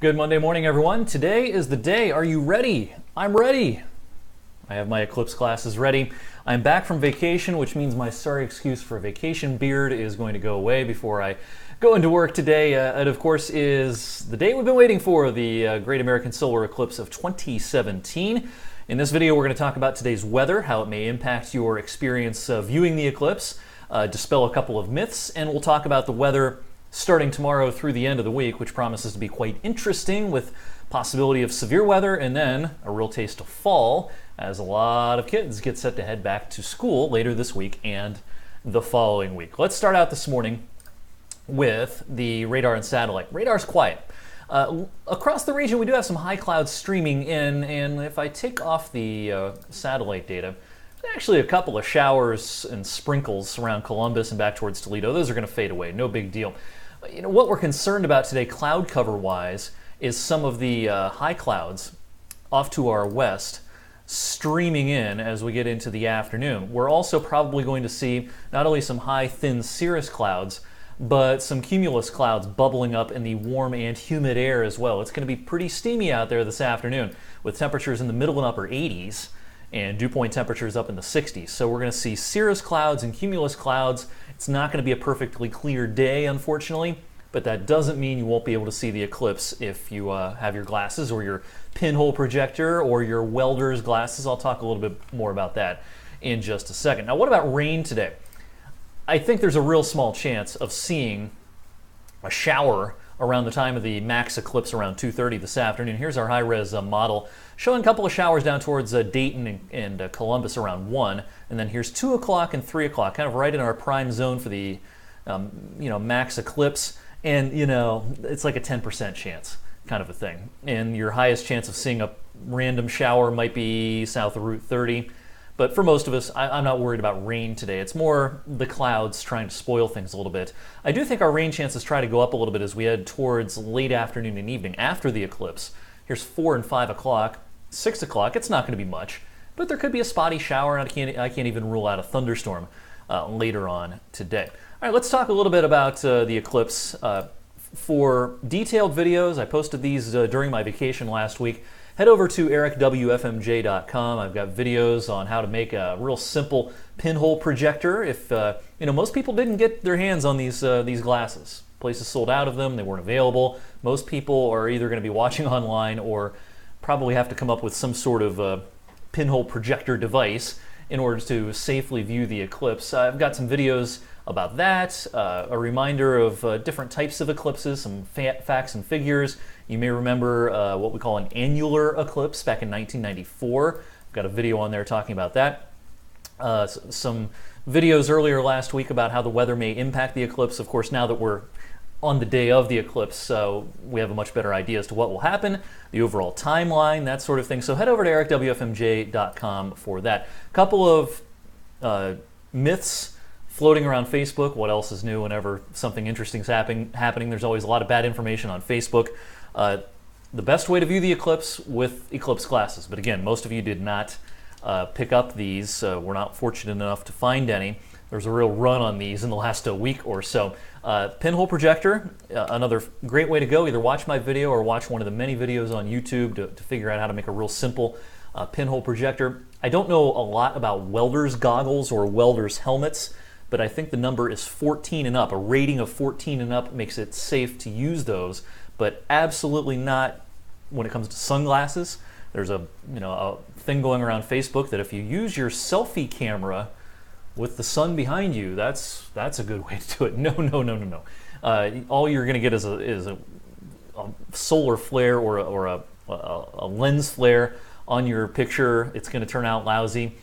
Good Monday morning, everyone. Today is the day. Are you ready? I'm ready. I have my Eclipse classes ready. I'm back from vacation, which means my sorry excuse for vacation beard is going to go away before I go into work today. It, of course, is the day we've been waiting for, the Great American Solar Eclipse of 2017. In this video, we're going to talk about today's weather, how it may impact your experience viewing the eclipse, dispel a couple of myths, and we'll talk about the weather starting tomorrow through the end of the week, which promises to be quite interesting with possibility of severe weather and then a real taste of fall as a lot of kids get set to head back to school later this week and the following week. Let's start out this morning with the radar and satellite. Radar's quiet. Across the region, we do have some high clouds streaming in, and if I take off the satellite data, actually a couple of showers and sprinkles around Columbus and back towards Toledo. Those are going to fade away, no big deal. You know, what we're concerned about today, cloud cover-wise, is some of the high clouds off to our west streaming in as we get into the afternoon. We're also probably going to see not only some high, thin cirrus clouds, but some cumulus clouds bubbling up in the warm and humid air as well. It's going to be pretty steamy out there this afternoon with temperatures in the middle and upper 80s and dew point temperatures up in the 60s. So we're going to see cirrus clouds and cumulus clouds. It's not going to be a perfectly clear day, unfortunately, but that doesn't mean you won't be able to see the eclipse if you have your glasses or your pinhole projector or your welder's glasses. I'll talk a little bit more about that in just a second. Now, what about rain today? I think there's a real small chance of seeing a shower around the time of the max eclipse around 2:30 this afternoon. Here's our high-res model showing a couple of showers down towards Dayton and Columbus around 1, and then here's 2 o'clock and 3 o'clock, kind of right in our prime zone for the max eclipse, and it's like a 10% chance kind of a thing. And your highest chance of seeing a random shower might be south of Route 30. But for most of us, I'm not worried about rain today. It's more the clouds trying to spoil things a little bit. I do think our rain chances try to go up a little bit as we head towards late afternoon and evening after the eclipse. Here's 4 and 5 o'clock, 6 o'clock. It's not going to be much, but there could be a spotty shower, and I can't even rule out a thunderstorm later on today. All right, let's talk a little bit about the eclipse. For detailed videos, I posted these during my vacation last week. Head over to ericwfmj.com. I've got videos on how to make a real simple pinhole projector. If most people didn't get their hands on these glasses. Places sold out of them. They weren't available. Most people are either going to be watching online or probably have to come up with some sort of pinhole projector device in order to safely view the eclipse. I've got some videos about that, a reminder of different types of eclipses, some facts and figures. You may remember what we call an annular eclipse back in 1994. I've got a video on there talking about that. Some videos earlier last week about how the weather may impact the eclipse. Of course, now that we're on the day of the eclipse, we have a much better idea as to what will happen, the overall timeline, that sort of thing. So head over to ericwfmj.com for that. A couple of myths floating around Facebook. What else is new whenever something interesting is happening? There's always a lot of bad information on Facebook. The best way to view the eclipse with eclipse glasses, but again, most of you did not pick up these. We're not fortunate enough to find any. There's a real run on these in the last week or so. Pinhole projector, another great way to go. Either watch my video or watch one of the many videos on YouTube to figure out how to make a real simple pinhole projector. I don't know a lot about welder's goggles or welder's helmets, but I think the number is 14 and up. A rating of 14 and up makes it safe to use those, but absolutely not when it comes to sunglasses. There's a thing going around Facebook that if you use your selfie camera with the sun behind you, that's a good way to do it. No. All you're going to get is a solar flare or a lens flare on your picture. It's going to turn out lousy.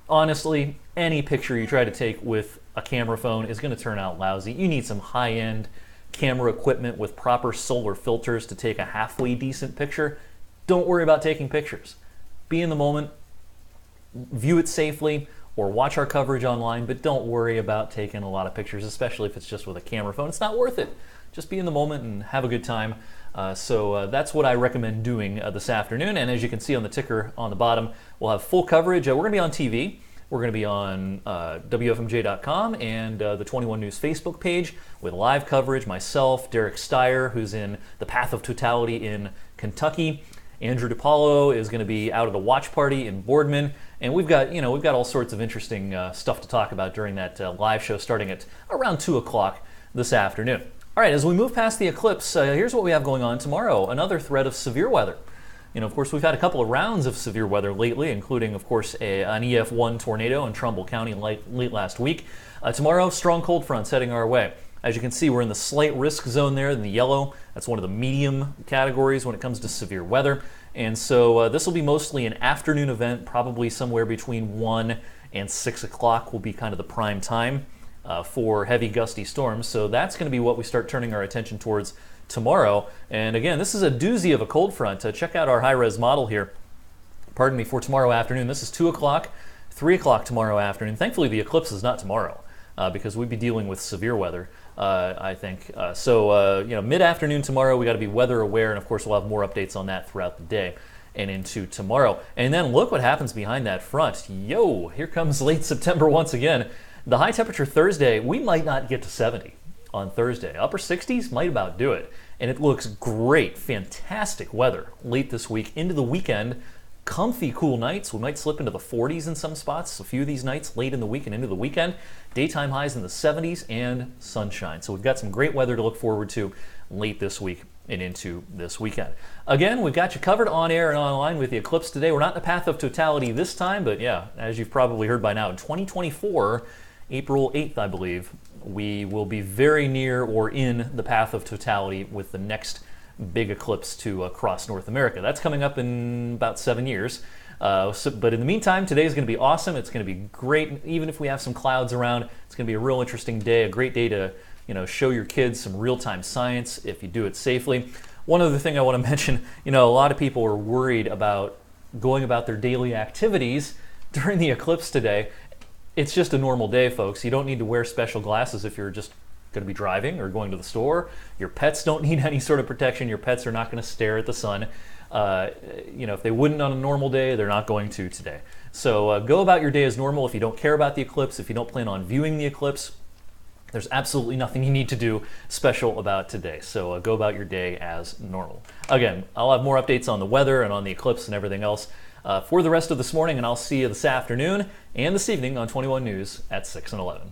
Honestly, any picture you try to take with a camera phone is going to turn out lousy. You need some high-end camera equipment with proper solar filters to take a halfway decent picture. Don't worry about taking pictures. Be in the moment, view it safely, or watch our coverage online, but don't worry about taking a lot of pictures, especially if it's just with a camera phone. It's not worth it. Just be in the moment and have a good time. So that's what I recommend doing this afternoon. And as you can see on the ticker on the bottom, we'll have full coverage. We're going to be on TV. We're going to be on WFMJ.com and the 21 News Facebook page with live coverage. Myself, Derek Steyer, who's in the Path of Totality in Kentucky. Andrew DiPaolo is going to be out at the watch party in Boardman. And we've got all sorts of interesting stuff to talk about during that live show starting at around 2 o'clock this afternoon. All right, as we move past the eclipse, here's what we have going on tomorrow. Another threat of severe weather. Of course, we've had a couple of rounds of severe weather lately, including, of course, an EF1 tornado in Trumbull County late last week. Tomorrow, strong cold fronts heading our way. As you can see, we're in the slight risk zone there in the yellow. That's one of the medium categories when it comes to severe weather. And so this will be mostly an afternoon event, probably somewhere between 1 and 6 o'clock will be kind of the prime time for heavy gusty storms. So that's going to be what we start turning our attention towards tomorrow. And again, this is a doozy of a cold front. Check out our high-res model here. Pardon me, for tomorrow afternoon. This is 2 o'clock, 3 o'clock tomorrow afternoon. Thankfully, the eclipse is not tomorrow because we'd be dealing with severe weather, I think. So mid-afternoon tomorrow, we got to be weather aware, and of course, we'll have more updates on that throughout the day and into tomorrow. And then look what happens behind that front. Yo, here comes late September once again. The high temperature Thursday, we might not get to 70. On Thursday. Upper 60s might about do it. And it looks great, fantastic weather late this week into the weekend. Comfy, cool nights. We might slip into the 40s in some spots. A few of these nights late in the week and into the weekend. Daytime highs in the 70s and sunshine. So we've got some great weather to look forward to late this week and into this weekend. Again, we've got you covered on air and online with the eclipse today. We're not in the path of totality this time, but yeah, as you've probably heard by now, in 2024, April 8th, I believe, we will be very near or in the path of totality with the next big eclipse to cross North America. That's coming up in about 7 years. But in the meantime, today is going to be awesome. It's going to be great. Even if we have some clouds around, it's going to be a real interesting day, a great day to show your kids some real-time science if you do it safely. One other thing I want to mention, a lot of people are worried about going about their daily activities during the eclipse today. It's just a normal day, folks. You don't need to wear special glasses if you're just going to be driving or going to the store. Your pets don't need any sort of protection. Your pets are not going to stare at the sun. If they wouldn't on a normal day, they're not going to today. So go about your day as normal. If you don't care about the eclipse, if you don't plan on viewing the eclipse, there's absolutely nothing you need to do special about today. So go about your day as normal. Again, I'll have more updates on the weather and on the eclipse and everything else for the rest of this morning, and I'll see you this afternoon and this evening on 21 News at 6 and 11.